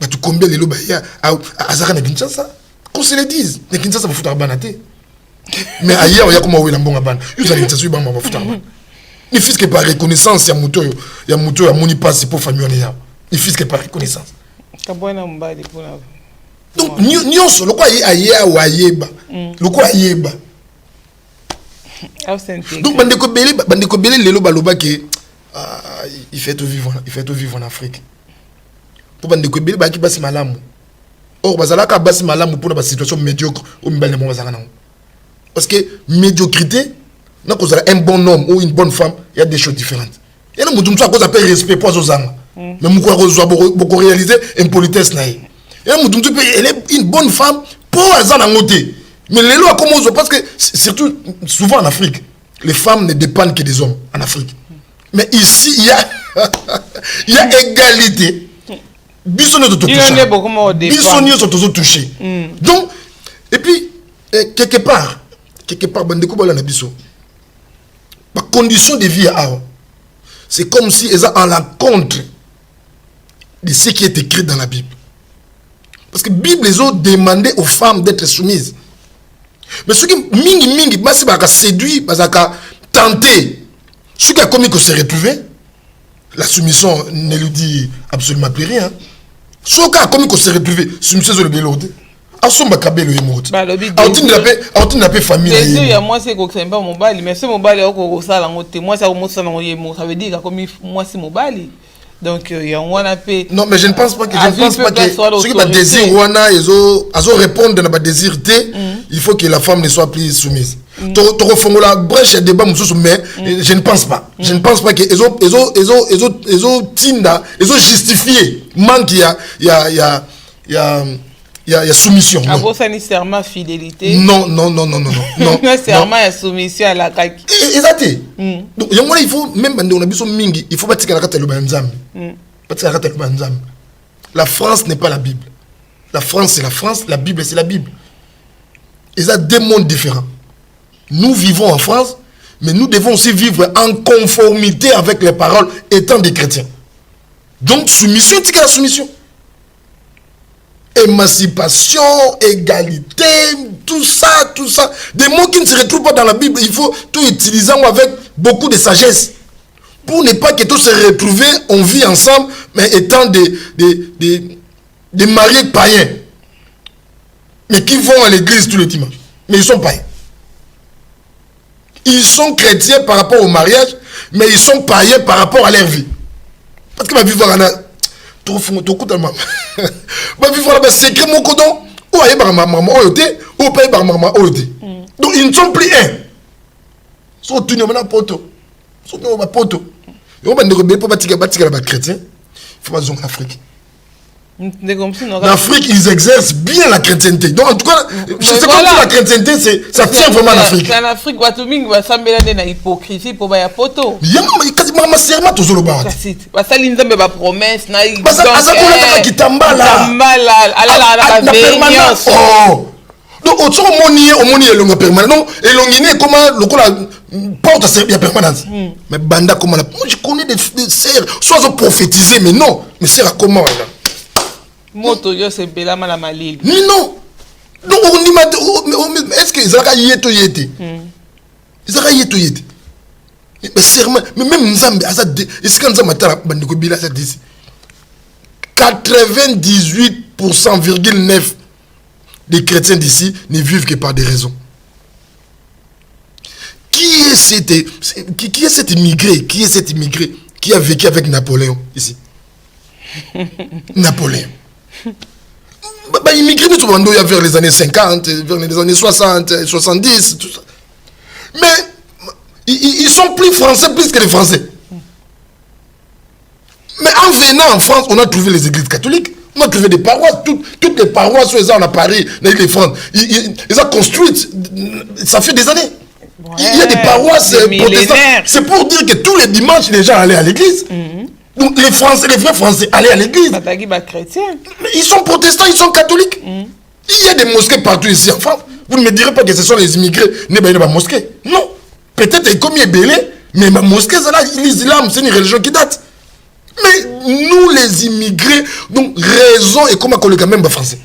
Ba tu combien lelo ba ya azaka na Kinshasa qu'on se le dise na Kinshasa ba futa banaté. Mais ailleurs il y a comment oui la mbonga ban. Ils allaient t'assurer ba futa ban. Il faut que par reconnaissance ya muto ya moni passe pour famille on ya. Il faut que par reconnaissance. Donc nyonso loko ayeba loko ayeba donc bandeko belé lelo baloba ke il fait tout vivre en Afrique pour bandeko belé ba ki basi malamu or bazalaka basi malamu pour la situation médiocre au mbale mo bazaka nango parce que médiocrité na kozala un bon homme ou une bonne femme il y a des choses différentes et là mutu à cause appelle respect pour zozanga mais mukwa kozwa beaucoup réaliser impolitesse na ye. Elle est une bonne femme pour Azan Angoté. Mais les lois commencent parce que, surtout, souvent en Afrique, les femmes ne dépendent que des hommes en Afrique. Mais ici, il y a égalité. Bissonniers sont touchés. Donc, et puis, quelque part, la condition de vie c'est comme si elles sont en la contre de ce qui est écrit dans la Bible. Parce que la Bible les a demandé aux femmes d'être soumises. Mais ceux qui mingi basi baka séduit, baka tenté, ceux qui a commis que se retrouver, la soumission ne lui dit absolument plus rien. Ceux qui a commis que se retrouver, soumission sur le bélode. Asomba kabelo yemoti. Autant de la famille. Les yeux, moi c'est que c'est pas mobile, mais c'est mobile au ça la ngote. Moi ça au ça ça veut dire comme moi c'est mobile. Donc il y a un peu. Non, mais je ne pense pas que ce qui va désir wana ils ont répondre à désir il faut que la femme ne soit plus soumise. Tu refais la brèche débat mais je ne pense pas. Je ne pense pas que ils ont justifié manque il y a soumission. Ah bon, ça nécessairement fidélité. Non. Nécessairement il y a soumission à la kaki. Exact. Donc il faut même quand on a besoin mingi, il faut pas tirer la carte le banzam. La France n'est pas la Bible. La France c'est la France, la Bible c'est la Bible. Ils ont deux mondes différents. Nous vivons en France, mais nous devons aussi vivre en conformité avec les paroles étant des chrétiens. Donc soumission, tirer la soumission. Émancipation, égalité, tout ça. Des mots qui ne se retrouvent pas dans la Bible. Il faut tout utiliser avec beaucoup de sagesse. Pour ne pas que tous se retrouvent, on vit ensemble, mais étant des mariés païens. Mais qui vont à l'église tous les dimanches. Mais ils sont païens. Ils sont chrétiens par rapport au mariage, mais ils sont païens par rapport à leur vie. Parce que ma vie, voilà. Donc ils ne sont plus un. Sont tenus maintenant poto. Sont tenus poto. Et on va ne pas bâtir la chrétien. Il faut pas en Afrique. En Afrique, ils exercent bien la chrétienté. Donc, en tout cas, je sais pas si la chrétienté, ça tient vraiment en Afrique. En Afrique, il y a une hypocrisie pour les poteaux. Il y a quasiment serment aux Zolobar. Il y a une promesse. Il y a une donc, au-dessus, on est long permanent. Donc, et l'on comment le porte à servir permanence. Mais Banda, comment la. Moi, je connais des sœurs, soit prophétisées, mais non. Mais c'est à comment là? Moto yo c'est bela mala malil. Non. Donc on dit est-ce que Zaka yeto yete? Zaka yeto yete. Mais serment, mais même Nzambe asa est-ce que Nzambe tala bandiko bila ça dit 98,9% des chrétiens d'ici ne vivent que par des raisons. Qui est cet immigré qui a vécu avec Napoléon ici? Napoléon. Immigré nous vers les années 50, vers les années 60, 70, tout ça. Mais ils sont plus français plus que les Français. Mais en venant en France, on a trouvé les églises catholiques, on a trouvé des paroisses, toutes les paroisses sont à Paris, dans l'Île-de-France. Ils ont construit, ça fait des années. Ouais, il y a des paroisses protestantes. C'est pour dire que tous les dimanches, les gens allaient à l'église. Donc les Français, les vrais Français allaient à l'église. Mais ils sont protestants, ils sont catholiques. Il y a des mosquées partout ici en France. Vous ne me direz pas que ce sont les immigrés n'est pas une mosquée. Non. Peut-être comme il est belé, mais ma mosquée, l'islam, c'est une religion qui date. Mais nous, les immigrés, donc raison et comment on le même français.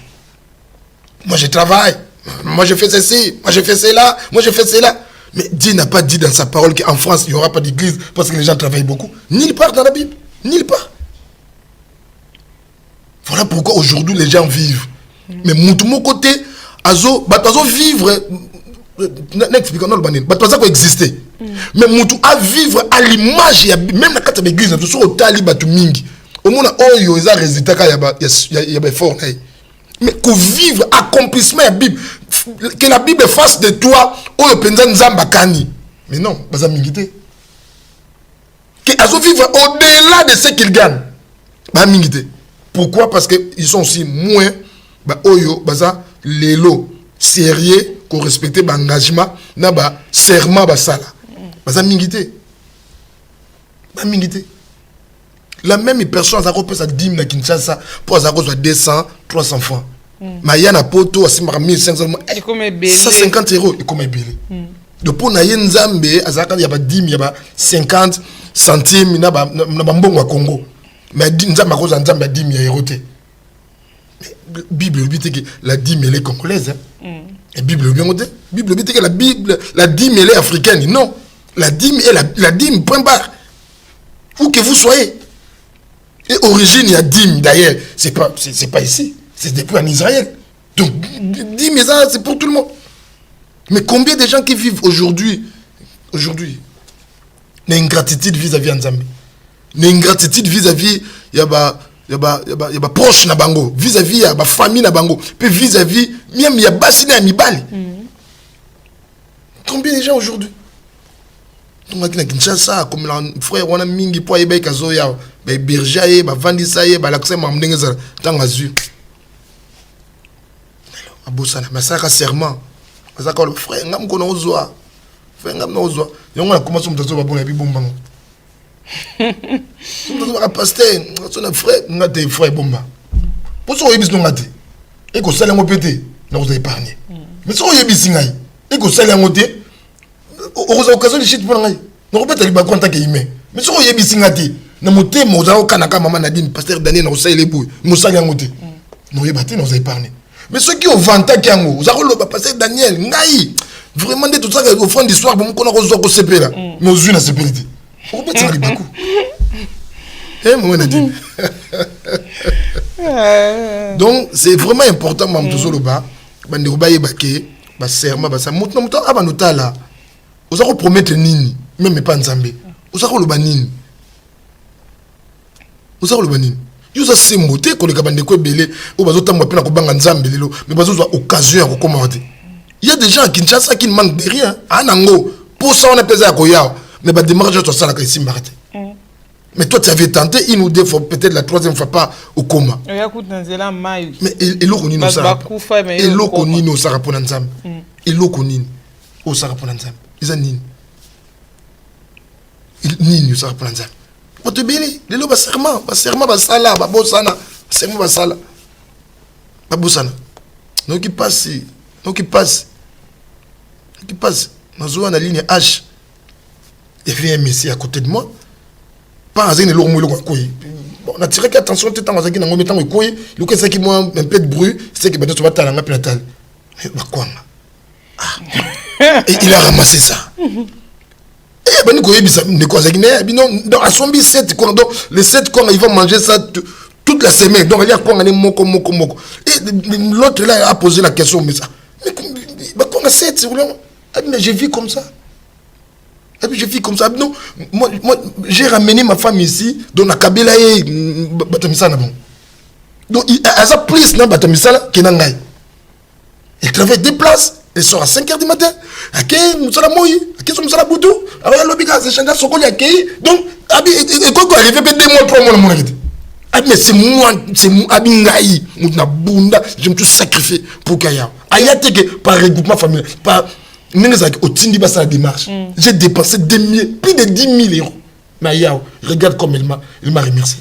Moi, je travaille. Moi, je fais ceci. Moi, je fais cela. Moi, je fais cela. Mais Dieu n'a pas dit dans sa parole qu'en France, il n'y aura pas d'église parce que les gens travaillent beaucoup. Nulle part dans la Bible. Nulle part. Voilà pourquoi aujourd'hui les gens vivent. Mais mon côté, azo vivre, n'expliquons pas le banin, bazo exister. Mais moutou à vivre à l'image, même la carte de l'église, tout ça au tali batu mingi. Au monde oyo ils a résultat il y a fort. Mais que vivre accomplissement la Bible, que la Bible fasse de toi oyo penza nzamba kani. Mais non, baza mingité. Que azo vivre au-delà de ce qu'ils gagnent. Ba mingité. Pourquoi? Parce que ils sont aussi moins ba oyo baza lelo sérieux qu'on respecte ba engagement na ba serment ba sala. Baza mingité. Ba mingité. La même personne a repris sa dîme na Kinshasa pour avoir 200 300 francs. Mais il y a un poto à 1500 150 euros et comme belé. Donc pour na yenzambe azaka ya ba dîme ya ba 50 centimes na ba mbongo wa Congo. Mais nzambe akoza nzambe dîme ya euros te. Bible dit que la dîme elle est congolaise. Et Bible bien dit. Bible dit que la dîme elle est africaine. Non, la dîme est la dîme point barre. Où que vous soyez. Et origine il y a dîme d'ailleurs, c'est pas ici, c'est depuis en Israël. Donc dîme ça c'est pour tout le monde. Mais combien de gens qui vivent aujourd'hui l'ingratitude vis-à-vis de Nzambe. ingratitude vis-à-vis il y a proche na bango vis-à-vis ya ba famille na bango puis vis-à-vis même ya basi na mibali. Combien de gens aujourd'hui donc na Kinshasa comme la frère wana mingi po yeba kazoya ba berger ba vandisa ye ba lakse mamndenge za tanga zu abosana masaka serment masaka le frère ngam ko no zwa frère ngam no zwa yongo na commence mutazo ba bona bi bombango mutazo ba pasteur son frère ngate frère bomba pour so yebis no ngate e ko sala ngo pété na ko épargner mais so yebis ngai e ko sala ngo té aux occasions de shit pour ngai no peut-être ba contact humain mais so yebis ngate na moté mo za kanaka mama Nadine pasteur Daniel na ko sala lebou mo sala ngo té no yebati na ko épargner. Mais ceux qui ont vanté Kiango, vous avez le pasteur Daniel, Ngaï, vraiment de tout ça, au fond d'histoire, vous connaissez au CP là, mais aux unes à CP. Vous pouvez tirer beaucoup. Eh, moi, Nadine. Donc, c'est vraiment important, Mme Tozoloba, Banderoba Yebake, Basserma, Bassa, Mouton, Abanota là. Vous avez promettre Nini, même pas Nzambé. Vous avez le banini. Vous avez le banini. Vous avez ces mots, que les Kabandeko belé, ou bazo tambo pena ko banga nzambe lelo, mais bazo a occasion à commenter. Il y a des gens à Kinshasa qui ne manquent de rien. Anango, pour ça on a pesé à Koyao, mais bah démarrage toi ça la ici m'arrête. Mais toi tu avais tenté une ou deux fois, peut-être la troisième fois pas au coma. Mais il l'eau connaît nos sarap. Et l'eau connaît nos sarap pour nzambe. Et l'eau connaît au sarap pour nzambe. Ils ont nini. Il nini au sarap pour nzambe. Bote beli, lelo ba serment ba sala, ba bosana, serment ba sala. Ba bosana. Non qui passe. Nazo na ligne H. Il y avait un messie à côté de moi. Pas un zéne l'ormo le koyi. Bon, on a tiré attention tout temps zaki na ngomé temps koyi, le que ça qui moi un peu de bruit, c'est que bato va tala nga pinatal. Ba kwanga. Et il a ramassé ça. Eh ben quoi non à son 7 donc les 7 quoi ils vont manger ça toute la semaine donc il y a quoi moko et l'autre là a posé la question mais ça mais quoi 7 mais je vis comme ça et puis je vis comme ça non moi j'ai ramené ma femme ici dans la Kabila et Batamisana bon donc elle a plus dans Batamisana que dans Ngai il travaille des places. Elle sort à 5h du matin. Moussala Moui, Moussala Boudou. Alors, il y a des gens qui sont donc, et quand il arrive, 2 mois, 3 mois, mais c'est moi, Abingaï, Bunda, je me suis sacrifié pour Kaya. Ayate que par regroupement familial, par au Tindi Bassa démarche, j'ai dépensé plus de 10 000 euros. Mais Yao, regarde comme il m'a remercié.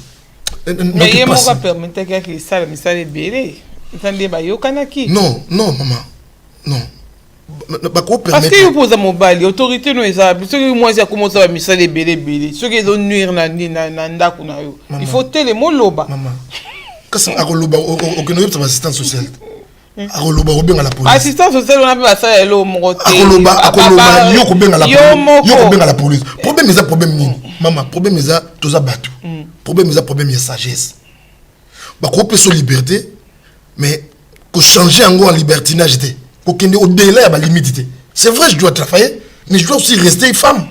Mais il m'a pas permis que ça, mais ça est belé. Non, maman. Non. Parce que vous posez mon bal, l'autorité nous est à ceux qui moi j'ai commencé à misser les bélés, ceux qui ont nuire nanda kunayo. Il faut télé mon loba. Maman. Qu'est-ce que loba aucun autre assistance sociale. Loba ou bien à la police. Assistance sociale on a pas ça hello mon côté. Loba yo ko bien à la police. Yo ko bien à la police. Problème est problème ni. Maman, problème est toza batu. Problème est sagesse. Ba ko peut sur liberté mais ko changer en libertinage. Au-delà de la limite. C'est vrai, je dois travailler, mais je dois aussi rester femme.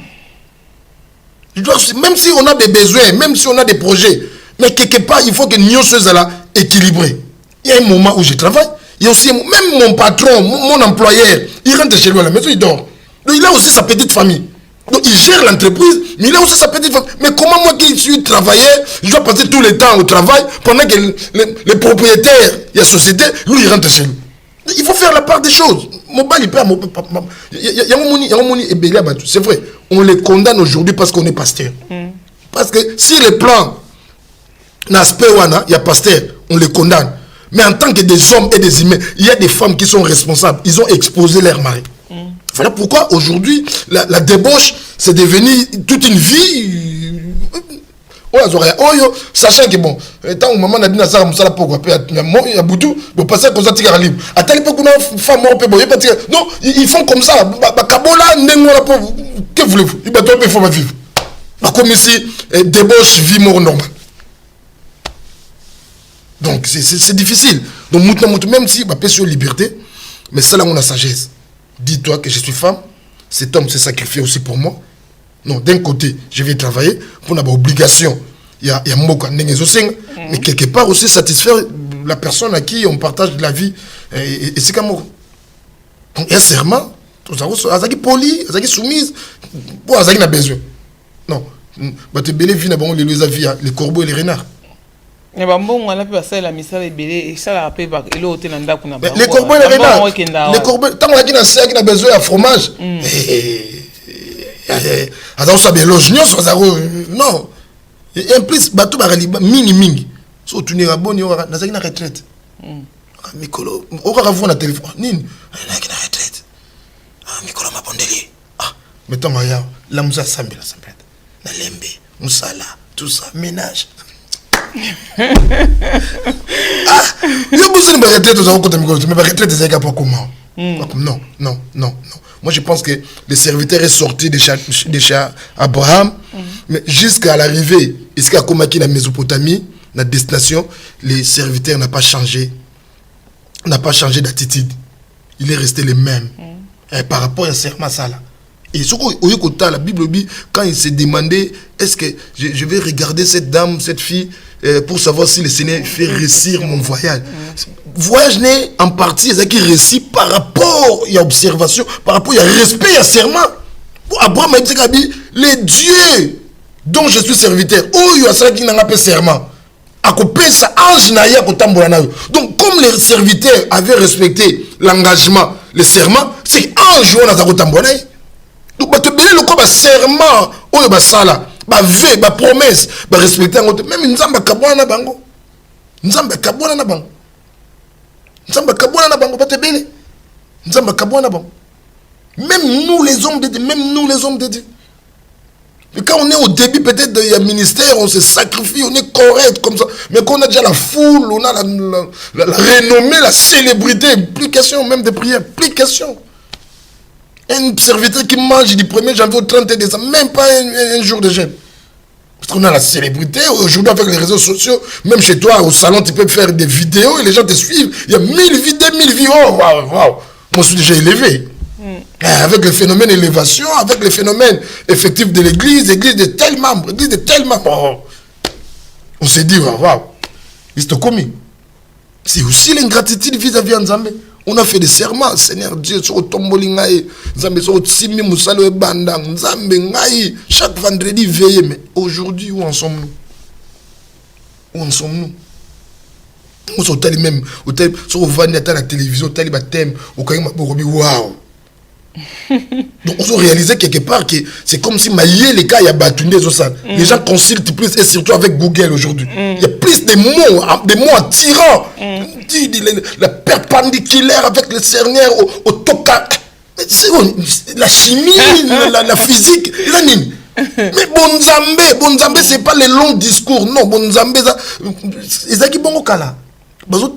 Même si on a des besoins, même si on a des projets, mais quelque part, il faut que nous soyons équilibrés. Il y a un moment où je travaille, il y a aussi même mon patron, mon employeur, il rentre chez lui à la maison, il dort. Donc il a aussi sa petite famille. Donc il gère l'entreprise, mais il a aussi sa petite famille. Mais comment moi qui suis travailleur, je dois passer tout le temps au travail pendant que les propriétaires, il y a société, lui il rentre chez lui. Il faut faire la part des choses. C'est vrai, on les condamne aujourd'hui parce qu'on est pasteur. Parce que si les plans n'aspect il y a pasteur, on les condamne. Mais en tant que des hommes et des humains, il y a des femmes qui sont responsables. Ils ont exposé leur mari. Voilà pourquoi aujourd'hui, la débauche, c'est devenu toute une vie. Sachant que bon, tant que maman a dit ça, ça pourquoi il y a Boudou, bon passer comme ça tu es libre. À tel époque on a femme on peut boyer parce que non, ils font comme ça. Kabola nengola pauvre. Que voulez-vous? Il va tomber, il faut pas vivre. Comme ici, débauche vie mort normale. Donc c'est difficile. Donc même si on peut sur liberté, mais ça là on a sagesse. Dis-toi que je suis femme, cet homme s'est sacrifié aussi pour moi. Non, d'un côté, je vais travailler pour avoir obligation il y a Mboka, mais quelque part aussi satisfaire la personne à qui on partage la vie. Et c'est comme donc, il y a un serment, Azaki poli, Azaki soumise, pour Azaki n'a besoin. Non, tu belle vie, les corbeaux et les renards. Les corbeaux et les renards, les corbeaux, tant qu'on a qui n'a besoin de fromage. Non. Et en plus, bateau mini. Si tu n'es pas bon, tu as une retraite. Mikolo, on va voir la téléphone. Nin, on a une retraite. Mikolo m'a bondeli. Mettons, la moussa sambe, la lembe, moussala, tout ça, ménage. Il y a besoin de retraite, mais la retraite, c'est pas comment. Non. Moi, je pense que le serviteur est sorti de chez Abraham, mais jusqu'à l'arrivée, jusqu'à Komaki, la Mésopotamie, la destination, le serviteur n'a pas changé d'attitude. Il est resté le même. Par rapport à Serma Sala. Et ce que la Bible dit, quand il s'est demandé, est-ce que je vais regarder cette dame, cette fille, pour savoir si le Seigneur fait réussir mon voyage. Voyage n'est en partie qui réussit par rapport à l'observation, par rapport à respect à serment. Abraham a dit, les dieux dont je suis serviteur, il y a ça qui n'a pas serment. Donc, comme les serviteurs avaient respecté l'engagement, le serment, c'est un jour dans la donc, tu as le corps serment, la promesse, respecter même Nzamba Kabwana Bango. Nzamba Kabwana na Bango. Nzamba Kabwana na Bango, pas te belle. Nzamba Kabwana Bango. Même nous les hommes de Dieu. Mais quand on est au début peut-être du ministère, on se sacrifie, on est correct comme ça. Mais quand on a déjà la foule, on a la renommée, la célébrité, plus question même de prière, plus question. Un serviteur qui mange du 1er janvier au 31 décembre, même pas un jour de jeûne. Parce qu'on a la célébrité, aujourd'hui avec les réseaux sociaux, même chez toi au salon, tu peux faire des vidéos et les gens te suivent. Il y a 1000 vidéos, 1000 vues. Oh, waouh. Moi, je suis déjà élevé. Avec le phénomène d'élévation, avec le phénomène effectif de l'église de tel membre, Oh. On s'est dit, waouh, c'est commis. C'est aussi l'ingratitude vis-à-vis de Nzambe. On a fait des serments, Seigneur Dieu, sur Tomboli Ngaï, Nzambe, sur Tsimi Moussalo Bandang, Nzambe Ngaï, chaque vendredi veillé. Mais aujourd'hui, où en sommes-nous? Où en sommes-nous? On s'est dit même, sur le vent de la télévision, au thème, au Kaïma Borobi, waouh! Donc on a réalisé quelque part que c'est comme si les cas il y a batundé les gens consultent plus et surtout avec Google aujourd'hui. Il y a plus de mots attirants. La perpendiculaire avec le cernière au toka. La chimie, la physique. Mais Bonzambe, c'est pas les longs discours. Non, Bonzambe, c'est ça qui est bon au cas là. Non,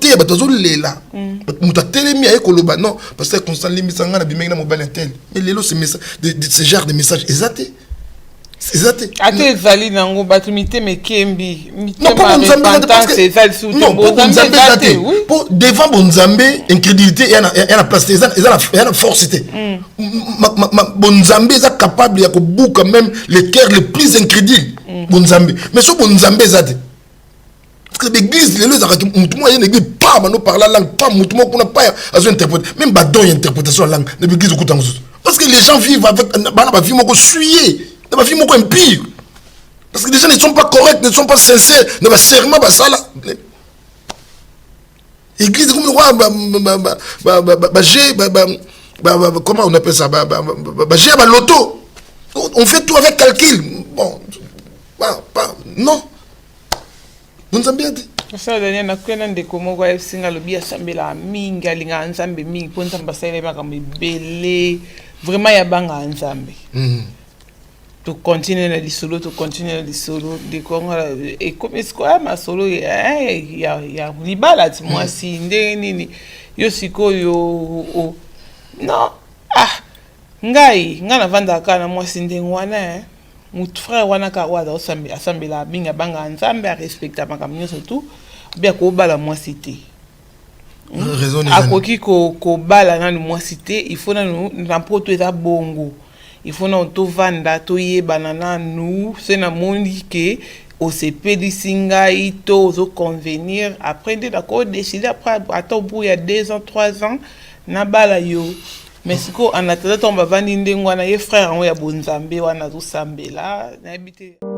parce que constant les messages na bimena mobile tel. Mais lelo ce genre de message exacté. C'est exacté. Ate zali nango batumité mais kembi. Non, pas devant Bonzambe, incrédulité il y a la place, il y a la force. Bonzambe est capable de boucler quand même les cœurs les plus incrédules. Bonzambe. Mais ce Bonzambe est parce que l'église, les gens qui ont une pas parler la langue, pas qu'on n'a pas interprété. Même badon interprétation de la langue, l'église au parce que les gens vivent avec ma vie mon suyer, ma vie mon impire. Parce que les gens ne sont pas corrects, ne sont pas sincères, ne pas serment ça là. L'église comme comment on appelle ça, l'auto. On fait tout avec calcul. Bon, non. Vous avez bien dit. Ça dernier na kwena ndeko moko ya singa lobi ya sambela minga linga nzambe mingi po nzamba sele makambe belé vraiment ya banga nzambe. To continuer na lisolo de kongo et comme est-ce quoi ma solo ya libala ti moi si ndenge nini yo sikoyo non ngai ngana vanda kana moi si ndenge wana mon frère wana ka wada asambela binga banga nzambe a respecta makamnyo surtout bien ko bala moi cité akoki ko bala na moi cité il faut na poto eza bongo il faut na to vanda to yebana na nous c'est na mondi ke osepelisi ngai to ozoconvenir après nde nakodécide après ata obu ya 2 ans 3 ans nabala yo mais siko en attendant to bavandi ndenge wana ye frère yango ya bonzambe wana azosambela nayebi te.